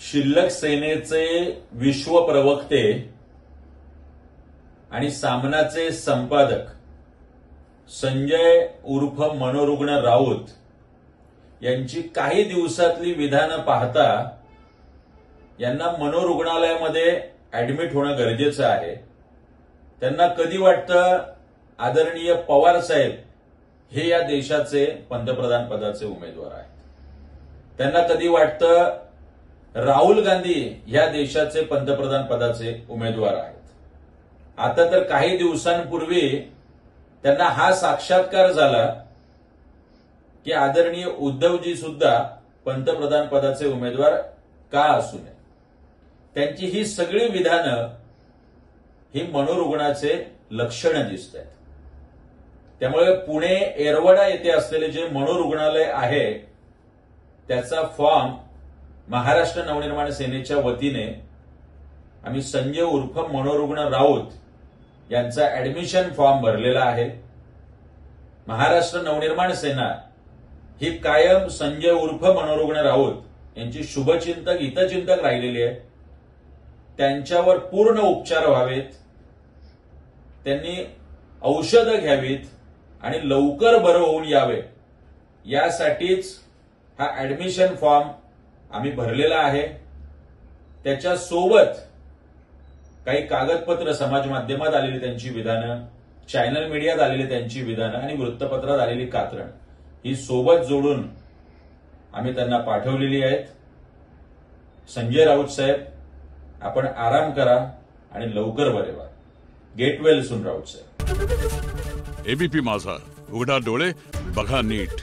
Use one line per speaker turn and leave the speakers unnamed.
शिल्लक सेनेचे विश्व प्रवक्ते आणि सामनाचे संपादक संजय उर्फ मनोरुग्ण राऊत यांची काही दिवसातली विधानं पाहता यांना मनोरुग्णालयामध्ये ऍडमिट होणं गरजेचं आहे। त्यांना कधी वाटतं आदरणीय पवार साहेब हे या देशाचे पंतप्रधान पदाचे उमेदवार आहेत, त्यांना कधी वाटतं राहुल गांधी या देशाचे पंतप्रधान पदाचे उमेदवार आहेत। आता तर काही दिवसांपूर्वी त्यांना हा साक्षात्कार झाला की आदरणीय उद्धवजी सुद्धा पंतप्रधान पदाचे उमेदवार का असू नये। त्यांची ही सगळी विधानं ही मनोरुग्णाचे लक्षणं दिसत आहेत। त्यामुळे पुणे येरवडा येथे असलेले जे मनोरुग्णालय आहे त्याचा फॉर्म महाराष्ट्र नवनिर्माण सेनेच्या वतीने आम्ही संजय उर्फ मनोरुग्ण राऊत यांचा ऍडमिशन फॉर्म भरलेला आहे। महाराष्ट्र नवनिर्माण सेना ही कायम संजय उर्फ मनोरुग्ण राऊत यांची शुभचिंतक हितचिंतक राहिलेली आहे। त्यांच्यावर पूर्ण उपचार व्हावेत, त्यांनी औषधं घ्यावीत आणि लवकर बरं होऊन यावे यासाठीच हा ऍडमिशन फॉर्म आम्ही भरलेला आहे। त्याच्यासोबत काही कागदपत्र समाज माध्यमात आलेली त्यांची विधानं, चॅनल मीडियात आलेली त्यांची विधानं आणि वृत्तपत्रात आलेली कात्रण ही सोबत जोडून आम्ही त्यांना पाठवलेली आहेत। संजय राऊत साहेब, आपण आराम करा आणि लवकर बरे व्हा। गेट वेल सून राऊत साहेब।
एबीपी माझा, उघडा डोळे बघा नीट।